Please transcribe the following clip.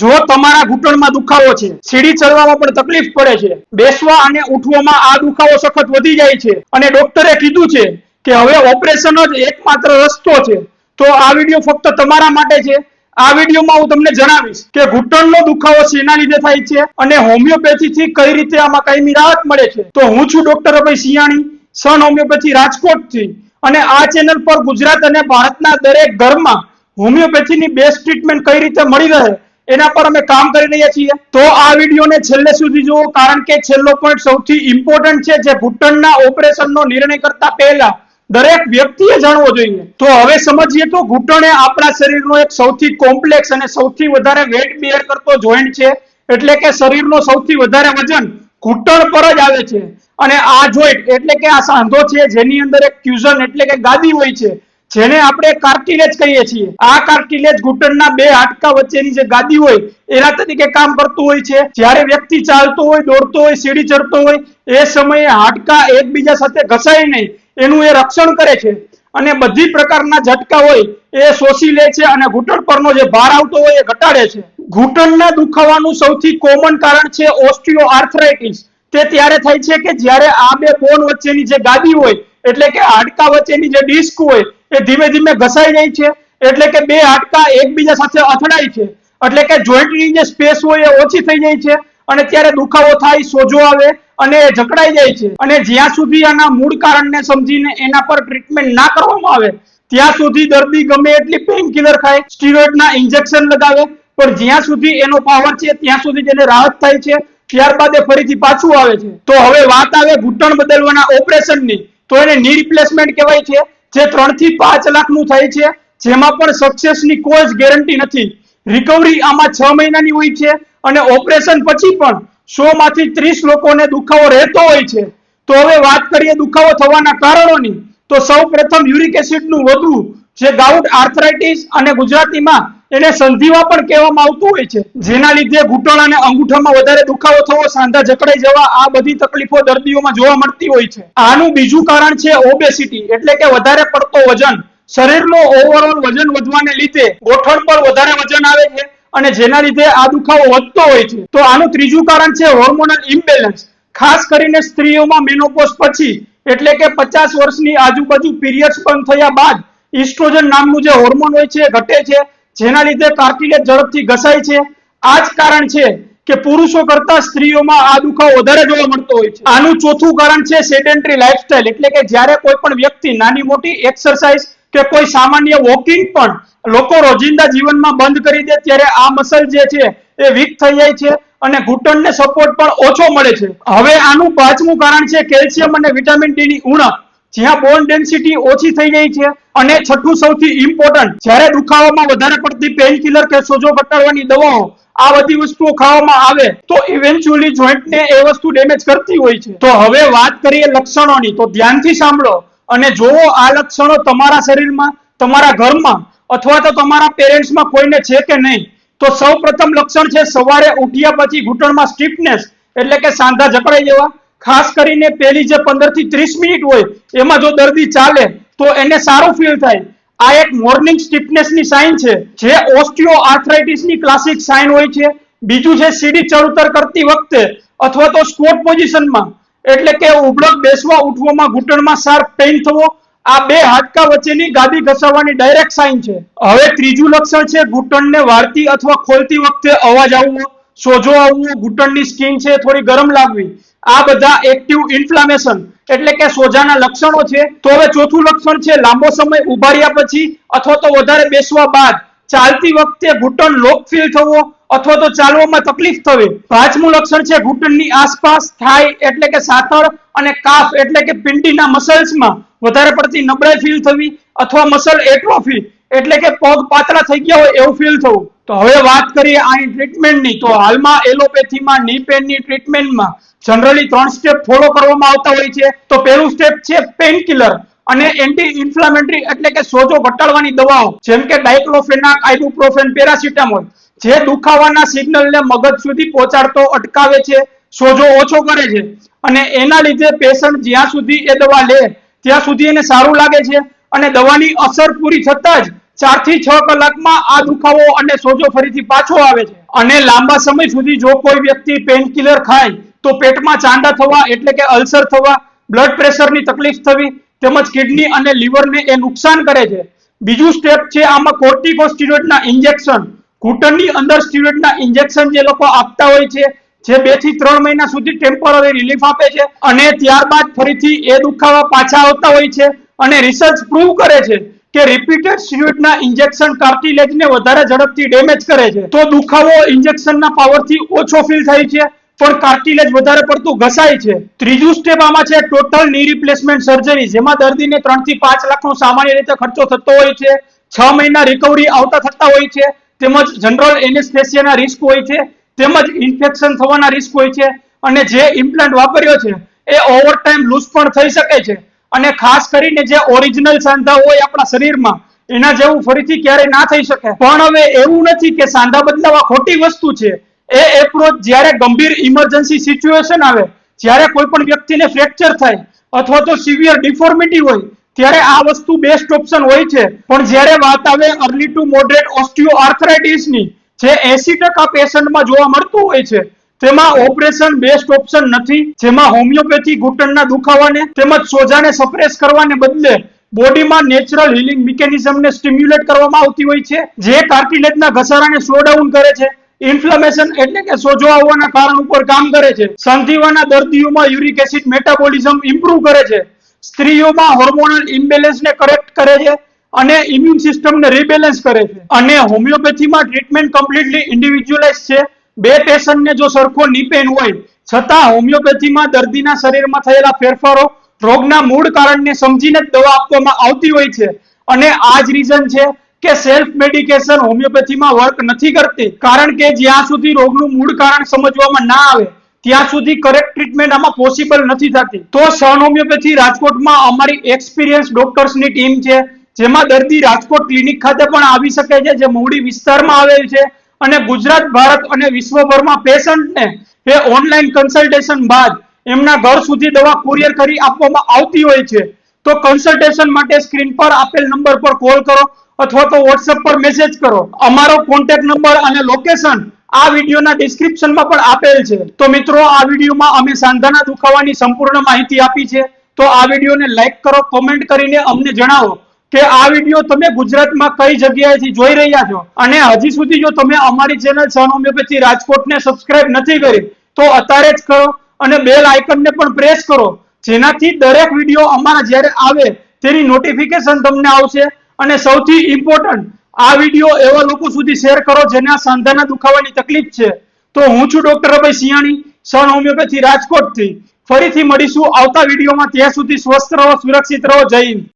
જો તમારા ઘૂંટણમાં દુખાવો છે, સીડી ચડવામાં પણ તકલીફ પડે છે, બેસવા અને ઉઠવામાં આ દુખાવો સખત વધી જાય છે અને ડોક્ટરે કીધું છે કે હવે ઓપરેશન જ એકમાત્ર રસ્તો છે, તો આ વિડીયો ફક્ત તમારા માટે છે। આ વિડીયોમાં હું તમને જણાવીશ કે ઘૂંટણનો દુખાવો શેના લીધે થાય છે અને હોમિયોપેથી થી કઈ રીતે આમાં કાયમી રાહત મળે છે। તો હું છું ડોક્ટર અભય સિયાણી, સન હોમિયોપેથી રાજકોટથી, અને આ ચેનલ પર ગુજરાત અને ભારતના દરેક ઘરમાં હોમિયોપેથીની બેસ્ટ ટ્રીટમેન્ટ કઈ રીતે મળી રહે એના પર અમે કામ કરી રહ્યા છીએ। તો આ વિડીયોને છેલ્લે સુધી જુઓ, કારણ કે છેલ્લો પોઈન્ટ સૌથી ઇમ્પોર્ટન્ટ છે, જે ઘૂંટણના ઓપરેશનનો નિર્ણય કરતા પહેલા દરેક વ્યક્તિએ જાણવો જોઈએ। તો હવે સમજીએ તો ઘૂંટણ એ આપણા શરીરનો એક સૌથી કોમ્પ્લેક્સ અને સૌથી વધારે વેટ બેર કરતો જોઈન્ટ છે, એટલે કે શરીરનો સૌથી વધારે વજન ઘૂંટણ પર જ આવે છે। અને આ જોઈન્ટ એટલે કે આ સાંધો છે, જેની અંદર એક ક્યુઝન એટલે કે ગાદી હોય છે, જેને આપણે કાર્ટિલેજ કહીએ છીએ। આ કાર્ટિલેજ ઘૂંટણના બે હાડકા વચ્ચેની જે ગાદી હોય એના તરીકે કામ કરતું હોય છે। જ્યારે વ્યક્તિ ચાલતો હોય, દોડતો હોય, સીડી ચડતો હોય એ સમયે હાડકા એકબીજા સાથે ઘસાય નહીં એનું એ રક્ષણ કરે છે અને બધી પ્રકારના ઝટકા હોય એ શોષી લે છે અને ઘૂંટણ પરનો જે ભાર આવતો હોય એ ઘટાડે છે। ઘૂંટણના દુખાવાનું સૌથી કોમન કારણ છે ઓસ્ટિયોઆર્થરાઇટિસ। તે ત્યારે થાય છે કે જ્યારે આ બે બોન વચ્ચેની જે ગાદી હોય એટલે કે હાડકા વચ્ચેની જે ડિસ્ક હોય એ ધીમે ધીમે ઘસાઈ જાય છે, એટલે કે બે હાડકા એકબીજા સાથે અથડાય છે, એટલે કે જોઈન્ટની જે સ્પેસ હોય એ ઓછી થઈ જાય છે અને ત્યારે દુખાવો થાય, સોજો આવે અને જકડાઈ જાય છે। અને જ્યાં સુધી આના મૂળ કારણને સમજીને એના પર ટ્રીટમેન્ટ ના કરવામાં આવે ત્યાં સુધી દર્દી ગમે એટલી પેઇન કિલર ખાય, સ્ટીરોઇડના ઇન્જેક્શન લગાવે, પણ જ્યાં સુધી એનો પાવર છે ત્યાં સુધી તેને રાહત થાય છે, ત્યારબાદ એ ફરીથી પાછું આવે છે। તો હવે વાત આવે ઘૂંટણ બદલવાના ઓપરેશનની, તો એને ની રિપ્લેસમેન્ટ કહેવાય છે, જે 3 થી 5 લાખનું થાય છે, જેમાં પણ સક્સેસની કોઈ જ ગેરંટી નથી। રિકવરી આમાં 6 મહિનાની હોય છે અને ઓપરેશન પછી પણ 100 માંથી 30 લોકોને દુખાવો રહેતો હોય છે। તો હવે વાત કરીએ દુખાવો થવાના કારણોની, તો સૌ પ્રથમ યુરિક એસિડનું વધવું, જે ગાઉટ આર્થરાઇટિસ અને ગુજરાતીમાં એને સંધિવા પણ કહેવામાં આવતું હોય છે, જેના લીધે ઘૂંટણ અને અંગૂઠામાં વધારે દુખાવો થવો, સાંધા જકડાઈ જવા, આ બધી તકલીફો દર્દીઓમાં જોવા મળતી હોય છે। આનું બીજું કારણ છે ઓબેસિટી એટલે કે વધારે પડતો વજન। શરીરનો ઓવરઓલ વજન વધવાને લીધે ગોઠણ પર વધારે વજન આવે છે અને જેના લીધે આ દુખાવો વધતો હોય છે। તો આનું ત્રીજું કારણ છે હોર્મોનલ ઇમ્બેલેન્સ। ખાસ કરીને સ્ત્રીઓમાં મેનોપોઝ પછી એટલે કે 50 વર્ષની આજુબાજુ પીરિયડ્સ બંધ થયા બાદ ઇસ્ટ્રોજન નામનું જે હોર્મોન હોય છે ઘટે છે, જેના લીધે કાર્ટિલેજ ઝડપથી ઘસાય છે। આ જ કારણ છે કે પુરુષો કરતા સ્ત્રીઓમાં આ દુખાવો વધારે જોવા મળતો હોય છે। આનું ચોથું કારણ છે સેડેન્ટરી લાઇફસ્ટાઇલ, એટલે કે જ્યારે કોઈ પણ વ્યક્તિ નાની મોટી એક્સરસાઇઝ કે કોઈ સામાન્ય વોકિંગ પણ લોકો રોજિંદા જીવનમાં બંધ કરી દે ત્યારે આ મસલ જે છે એ વીક થઈ જાય છે અને ઘૂંટણને સપોર્ટ પણ ઓછો મળે છે। હવે આનું પાંચમું કારણ છે કેલ્શિયમ અને વિટામિન ડી ની ઉણપ, જ્યાં બોન ડેન્સિટી ઓછી થઈ જાય છે। અને છઠ્ઠું સૌથી ઇમ્પોર્ટન્ટ, જ્યારે દુખાવામાં વધારે પડતી પેઇન કિલર કે સોજો ઘટાડવાની દવાઓ આ બધી વસ્તુઓ ખાવામાં આવે તો ઇવેન્ચ્યુઅલી જોઈન્ટને એ વસ્તુ ડેમેજ કરતી હોય છે। તો હવે વાત કરીએ લક્ષણોની, તો ધ્યાનથી સાંભળો અને જોવો આ લક્ષણો તમારા શરીરમાં, તમારા ઘરમાં અથવા તો તમારા પેરેન્ટ્સમાં કોઈને છે કે નહીં। તો સૌ પ્રથમ લક્ષણ છે સવારે ઉઠ્યા પછી ઘૂંટણમાં સ્ટીફનેસ એટલે કે સાંધા જકડાઈ જવા। ખાસ કરીને પહેલી જે 15 થી 30 મિનિટ હોય એમાં જો દર્દી ચાલે તો એને સારું ફીલ થાય। આ એક મોર્નિંગ સ્ટીફનેસની સાઇન છે, જે ઓસ્ટિયોઆર્થરાઇટિસની ક્લાસિક સાઇન હોય છે। બીજું છે સીડી ચડઉતર કરતી વખતે અથવા તો સ્ક્વોટ પોઝિશનમાં એટલે કે ઉભળક બેસવા ઉઠવામાં ઘૂંટણમાં શાર્પ પેઇન થવો, આ બે હાડકા વચ્ચેની ગાદી ઘસાવવાની ડાયરેક્ટ સાઇન છે। હવે ત્રીજું લક્ષણ છે ઘૂંટણને વાળતી અથવા ખોલતી વખતે અવાજ આવવો, સોજો આવવો, ઘૂંટણની સ્કિન છે થોડી ગરમ લાગવી, આ બધા એક્ટિવ ઇન્ફ્લામેશન એટલે કે સોજાના લક્ષણો છે। તો હવે ચોથું લક્ષણ છે લાંબો સમય ઉભા રહ્યા પછી અથવા તો વધારે બેસવા બાદ ચાલતી વખતે ઘૂંટણ લોક ફીલ થવો અથવા તો ચાલવામાં તકલીફ થવી। પાંચમું લક્ષણ છે ઘૂંટણની આસપાસ થાઈ એટલે કે સાથળ અને કાફ એટલે કે પિંડીના મસલ્સમાં વધારે પડતી નબળાઈ ફીલ થવી અથવા મસલ એટ્રોફી એટલે કે પગ પાતળા થઈ ગયા હોય એવું ફીલ થવું। તો હવે વાત કરીએ આની ટ્રીટમેન્ટની, તો હાલમાં એલોપેથીમાં ની પેનની ટ્રીટમેન્ટમાં જનરલી 3 સ્ટેપ ફોલો કરવામાં આવતા હોય છે। તો પહેલું સ્ટેપ છે પેઇન કિલર અને એન્ટી ઇન્ફ્લામેટરી એટલે કે સોજો ઘટાડવાની દવાઓ, જેમ કે ડાયક્લોફેનાક, આઇબુપ્રોફેન, પેરાસિટામોલ, જે દુખાવાના સિગ્નલને મગજ સુધી પહોંચાડતો અટકાવે છે, સોજો ઓછો કરે છે અને એના લીધે પેશન્ટ જ્યાં સુધી એ દવા લે ત્યાં સુધી એને સારું લાગે છે અને દવાની અસર પૂરી થતાં જ 4 થી 6 કલાકમાં આ દુખાવો અને સોજો ફરીથી પાછો આવે છે। અને લાંબા સમય સુધી જો કોઈ વ્યક્તિ પેન કિલર ખાય તો પેટમાં ચાંદા થવા એટલે કે અલ્સર થવા, બ્લડ પ્રેશરની તકલીફ થવી તેમજ કિડની અને લીવરને એ નુકસાન કરે છે. બીજું સ્ટેપ છે આમાં કોર્ટિકોસ્ટેરોઇડના ઇન્જેક્શન. ઘૂંટણની અંદર સ્ટેરોઇડના ઇન્જેક્શન જે લોકો આપતા હોય છે, જે 2 થી 3 મહિના સુધી ટેમ્પરરી રિલીફ આપે છે અને ત્યારબાદ ફરીથી એ દુખાવા પાછા આવતા હોય છે. અને રિસર્ચ પ્રૂવ કરે છે કે રિપીટેડ સ્ટેરોઇડના ઇન્જેક્શન કાર્ટિલેજને વધારે ઝડપથી ડેમેજ કરે છે. તો દુખાવો ઇન્જેક્શનના પાવરથી ઓછો ફીલ થાય છે પણ કાર્ટિલેજ વધારે પડતું ઘસાય છે. ત્રીજું સ્ટેપ આમાં છે ટોટલ ની રિપ્લેસમેન્ટ સર્જરી, જેમાં દર્દીને 3 થી 5 લાખનો સામાન્ય રીતે ખર્ચો થતો હોય છે. 6 મહિના રિકવરી આવતા થતા હોય છે. તેમજ જનરલ એનેસ્થેસિયાના રિસ્ક હોય છે, તેમજ ઇન્ફેક્શન થવાના રિસ્ક હોય છે. અને જે ઇમ્પ્લાન્ટ વાપર્યો છે એ ઓવર ટાઈમ લૂઝ પણ થઈ શકે છે. અને ખાસ કરીને જે ઓરિજિનલ સાંધા હોય આપણા શરીરમાં એના જેવું ફરીથી ક્યારેય ના થઈ શકે. પણ હવે એવું નથી કે સાંધા બદલાવા ખોટી વસ્તુ છે. એ એપ્રોચ જ્યારે ગંભીર ઇમરજન્સી સિચ્યુએશન આવે, જ્યારે કોઈ પણ વ્યક્તિને ફ્રેક્ચર થાય અથવા તો સિવિયર ડિફોર્મિટી હોય ત્યારે આ વસ્તુ બેસ્ટ ઓપ્શન હોય છે. પણ જ્યારે વાત આવે અર્લી ટુ મોડરેટ ઓસ્ટિયોઆર્થરાઇટિસની, જે 80% પેશન્ટમાં જોવા મળતું હોય છે, તેમાં ઓપરેશન બેસ્ટ ઓપ્શન નથી. જેમાં હોમિયોપેથી ઘૂંટણના દુખાવાને તેમજ સોજાને સપ્રેસ કરવાને બદલે બોડીમાં નેચરલ હીલિંગ મિકેનિઝમને સ્ટિમ્યુલેટ કરવામાં આવતી હોય છે, જે કાર્ટિલેજના ઘસારાને સ્લો ડાઉન કરે છે. ઇન્ફ્લેમેશન એટલે કે સોજો આવવાના કારણ ઉપર કામ કરે છે. સંધિવાના દર્દીઓમાં યુરિક એસિડ મેટાબોલિઝમ ઇમ્પ્રૂવ કરે છે. સ્ત્રીઓમાં હોર્મોનલ ઇમ્બેલેન્સને કરેક્ટ કરે છે અને ઇમ્યુન સિસ્ટમને રીબેલેન્સ કરે છે. અને હોમિયોપેથીમાં ટ્રીટમેન્ટ કમ્પ્લીટલી ઇન્ડિવિડ્યુઅલાઇઝ છે. બે પેશન્ટને જો સરખો ની પેન હોય છતાં હોમિયોપેથીમાં દર્દીના શરીરમાં થયેલા ફેરફારો, રોગના મૂળ કારણને સમજીને જ દવા આપવામાં આવતી હોય છે. અને આ જ રીઝન છે કે સેલ્ફ મેડિકેશન હોમિયોપેથીમાં વર્ક નથી કરતી, કારણ કે જ્યાં સુધી રોગનું મૂળ કારણ સમજવામાં ના આવે ત્યાં સુધી કરેક્ટ ટ્રીટમેન્ટ આમાં પોસિબલ નથી થતી. તો સન હોમિયોપેથી રાજકોટમાં અમારી એક્સપિરિયન્સ ડોક્ટર્સની ટીમ છે, જેમાં દર્દી રાજકોટ ક્લિનિક ખાતે પણ આવી શકે છે, જે મૂડી વિસ્તારમાં આવેલ છે. અને ગુજરાત, ભારત અને વિશ્વભરમાં પેશન્ટને એ ઓનલાઈન કન્સલ્ટેશન બાદ એમના ઘર સુધી દવા કુરિયર કરી આપવામાં આવતી હોય છે. તો કન્સલ્ટેશન માટે સ્ક્રીન પર આપેલ નંબર પર કોલ કરો અથવા તો વોટ્સએપ પર મેસેજ કરો. અમારો કોન્ટેક્ટ નંબર અને લોકેશન આ વિડીયોના ડિસ્ક્રિપ્શનમાં પણ આપેલ છે. તો મિત્રો, આ વિડીયોમાં અમે સાંધાના દુખાવાની સંપૂર્ણ માહિતી આપી છે. તો આ વિડીયોને લાઈક કરો, કોમેન્ટ કરીને અમને જણાવો કે આ વિડીયો તમે ગુજરાતમાં કઈ જગ્યાએથી જોઈ રહ્યા છો. અને હજી સુધી જો તમે અમારી ચેનલ સન હોમિયોપેથી રાજકોટને સબસ્ક્રાઇબ નથી કરી તો અત્યારે જ કરો અને બેલ આઇકનને પણ પ્રેસ કરો, જેનાથી દરેક વિડીયો અમારા જ્યારે આવે તેની નોટિફિકેશન તમને આવશે. અને સૌથી ઇમ્પોર્ટન્ટ, આ વિડીયો એવા લોકો સુધી શેર કરો જેને આ સાંધાના દુખાવાની તકલીફ છે. તો હું છું ડોક્ટર અભય સિયાણી, સન હોમિયોપેથી રાજકોટથી. ફરીથી મળીશું આવતા વિડીયોમાં. ત્યાં સુધી સ્વસ્થ રહો, સુરક્ષિત રહો. જય હિન્દ.